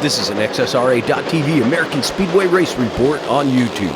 This is an XSRA.TV American Speedway Race Report on YouTube.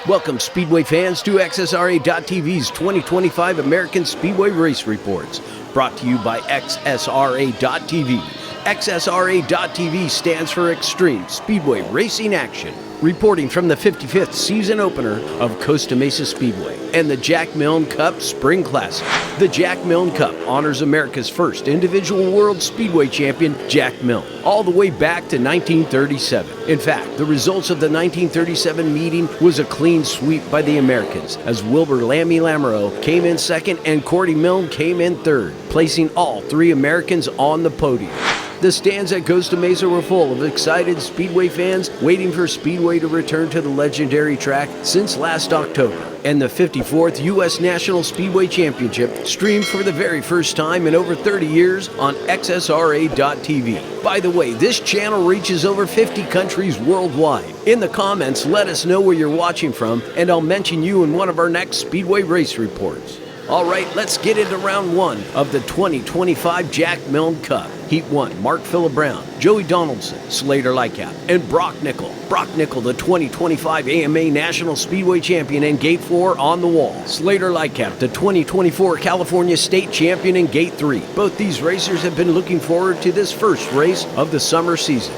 Welcome, Speedway fans, to XSRA.TV's 2025 American Speedway Race Reports, brought to you by XSRA.TV. XSRA.TV stands for Extreme Speedway Racing Action. Reporting from the 55th season opener of Costa Mesa Speedway and the Jack Milne Cup Spring Classic. The Jack Milne Cup honors America's first individual world speedway champion, Jack Milne, all the way back to 1937. In fact, the results of the 1937 meeting was a clean sweep by the Americans, as Wilbur Lammy Lamoureux came in second and Cordy Milne came in third, placing all three Americans on the podium. The stands at Costa Mesa were full of excited Speedway fans waiting for Speedway to return to the legendary track since last October. And the 54th U.S. National Speedway Championship streamed for the very first time in over 30 years on XSRA.TV. By the way, this channel reaches over 50 countries worldwide. In the comments, let us know where you're watching from, and I'll mention you in one of our next Speedway Race Reports. All right, let's get into round one of the 2025 Jack Milne Cup. Heat 1, Mark Phillip Brown, Joey Donaldson, Slater Lightcap, and Brock Nickel. Brock Nickel, the 2025 AMA National Speedway Champion in Gate 4 on the wall. Slater Lightcap, the 2024 California State Champion in Gate 3. Both these racers have been looking forward to this first race of the summer season.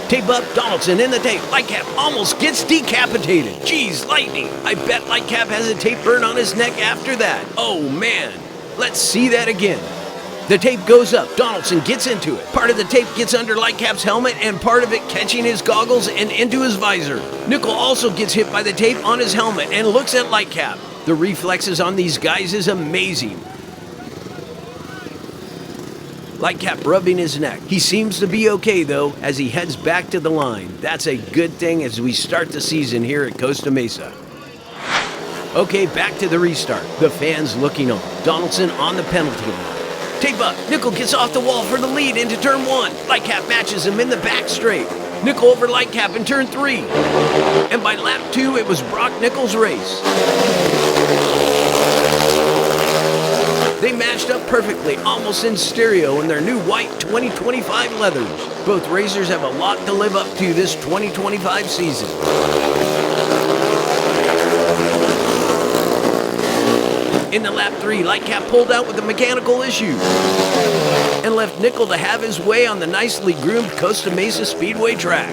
Tape up, Donaldson in the tape. Lightcap almost gets decapitated. Jeez, lightning. I bet Lightcap has a tape burn on his neck after that. Oh, man. Let's see that again. The tape goes up. Donaldson gets into it. Part of the tape gets under Lightcap's helmet and part of it catching his goggles and into his visor. Nickel also gets hit by the tape on his helmet and looks at Lightcap. The reflexes on these guys is amazing. Lightcap rubbing his neck. He seems to be okay, though, as he heads back to the line. That's a good thing as we start the season here at Costa Mesa. Okay, back to the restart. The fans looking on. Donaldson on the penalty line. Tape up. Nickel gets off the wall for the lead into turn 1. Lightcap matches him in the back straight. Nickel over Lightcap in turn 3. And by lap 2, it was Brock Nickel's race. They matched up perfectly, almost in stereo in their new white 2025 leathers. Both racers have a lot to live up to this 2025 season. In the lap 3, Lightcap pulled out with a mechanical issue and left Nickel to have his way on the nicely groomed Costa Mesa Speedway track.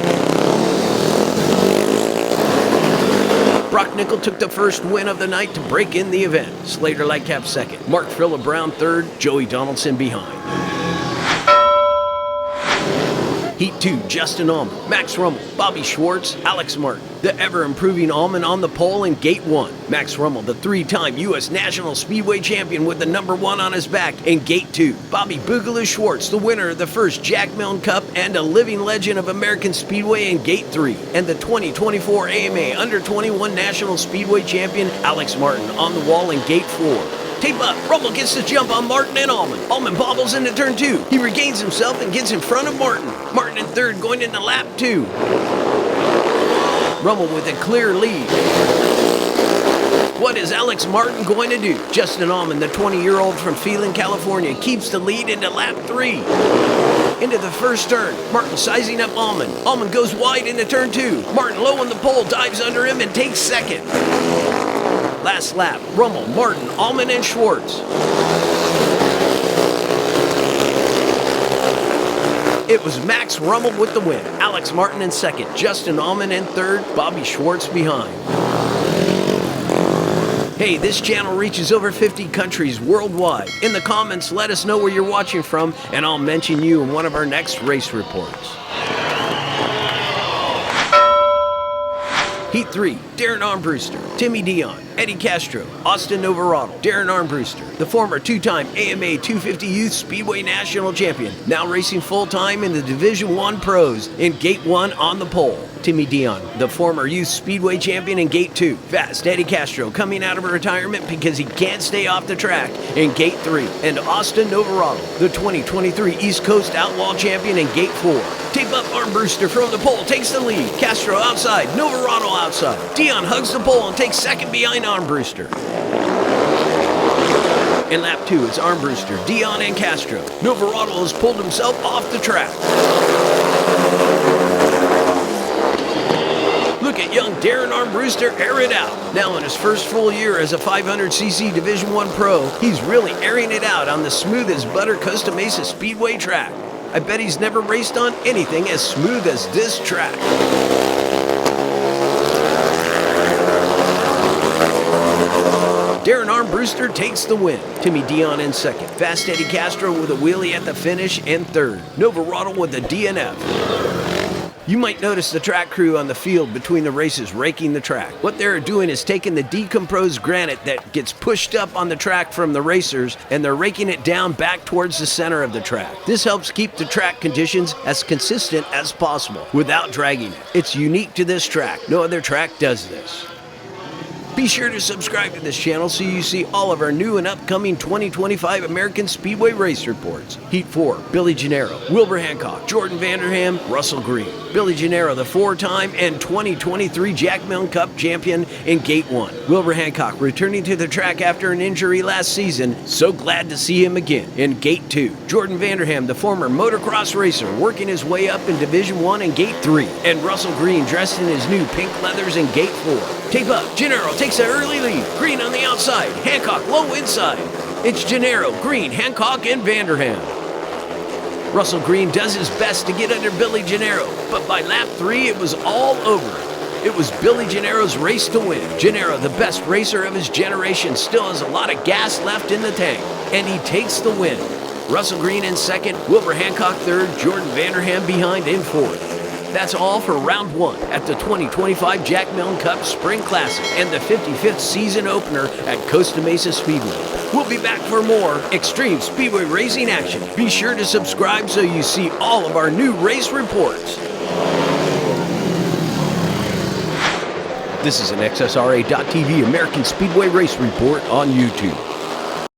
Brock Nickel took the first win of the night to break in the event. Slater Lightcap second, Mark Phillip Brown third, Joey Donaldson behind. Heat 2, Justin Allman, Max Rummel, Bobby Schwartz, Alex Martin. The ever-improving Allman on the pole in Gate 1. Max Rummel, the three-time U.S. National Speedway Champion with the number 1 on his back in Gate 2. Bobby Boogaloo Schwartz, the winner of the first Jack Milne Cup and a living legend of American Speedway in Gate 3. And the 2024 AMA Under-21 National Speedway Champion, Alex Martin, on the wall in Gate 4. Tape up. Rummel gets the jump on Martin and Allman. Allman bobbles into turn 2. He regains himself and gets in front of Martin. Martin in third going into lap 2. Rummel with a clear lead. What is Alex Martin going to do? Justin Allman, the 20-year-old from Phelan, California, keeps the lead into lap 3. Into the first turn. Martin sizing up Allman. Allman goes wide into turn 2. Martin low on the pole, dives under him and takes second. Last lap, Rummel, Martin, Allman, and Schwartz. It was Max Rummel with the win. Alex Martin in second, Justin Allman in third, Bobby Schwartz behind. Hey, this channel reaches over 50 countries worldwide. In the comments, let us know where you're watching from, and I'll mention you in one of our next race reports. Heat 3, Darren Armbruster, Timmy Dion, Eddie Castro, Austin Novarado, Darren Armbruster, the former two-time AMA 250 Youth Speedway National Champion, now racing full-time in the Division I Pros in Gate 1 on the pole. Timmy Dion, the former Youth Speedway Champion in Gate 2. Fast Eddie Castro coming out of retirement because he can't stay off the track in Gate 3. And Austin Novarado, the 2023 East Coast Outlaw Champion in Gate 4. Tape up Armbruster from the pole, takes the lead. Castro outside, Novarado outside. Dion hugs the pole and takes second behind Armbruster. In lap 2, it's Armbruster, Dion, and Castro. Novarado has pulled himself off the track. Look at young Darren Armbruster air it out. Now in his first full year as a 500cc Division I pro, he's really airing it out on the smooth as butter Costa Mesa Speedway track. I bet he's never raced on anything as smooth as this track. Darren Armbruster takes the win. Timmy Dion in second. Fast Eddie Castro with a wheelie at the finish in third. Novarado with the DNF. You might notice the track crew on the field between the races raking the track. What they're doing is taking the decomposed granite that gets pushed up on the track from the racers, and they're raking it down back towards the center of the track. This helps keep the track conditions as consistent as possible without dragging it. It's unique to this track. No other track does this. Be sure to subscribe to this channel so you see all of our new and upcoming 2025 American Speedway race reports. Heat 4, Billy Gennaro, Wilbur Hancock, Jordan Vanderham, Russell Green. Billy Gennaro, the 4-time and 2023 Jack Milne Cup champion in Gate 1. Wilbur Hancock returning to the track after an injury last season. So glad to see him again in Gate 2. Jordan Vanderham, the former motocross racer, working his way up in Division 1 in Gate 3. And Russell Green dressed in his new pink leathers in Gate 4. Tape up, Gennaro takes an early lead. Green on the outside, Hancock low inside. It's Gennaro, Green, Hancock, and Vanderham. Russell Green does his best to get under Billy Gennaro, but by lap 3 it was all over. It was Billy Gennaro's race to win. Gennaro, the best racer of his generation, still has a lot of gas left in the tank, and he takes the win. Russell Green in second, Wilbur Hancock third, Jordan Vanderham behind in fourth. That's all for round 1 at the 2025 Jack Milne Cup Spring Classic and the 55th season opener at Costa Mesa Speedway. We'll be back for more extreme speedway racing action. Be sure to subscribe so you see all of our new race reports. This is an XSRA.TV American Speedway Race Report on YouTube.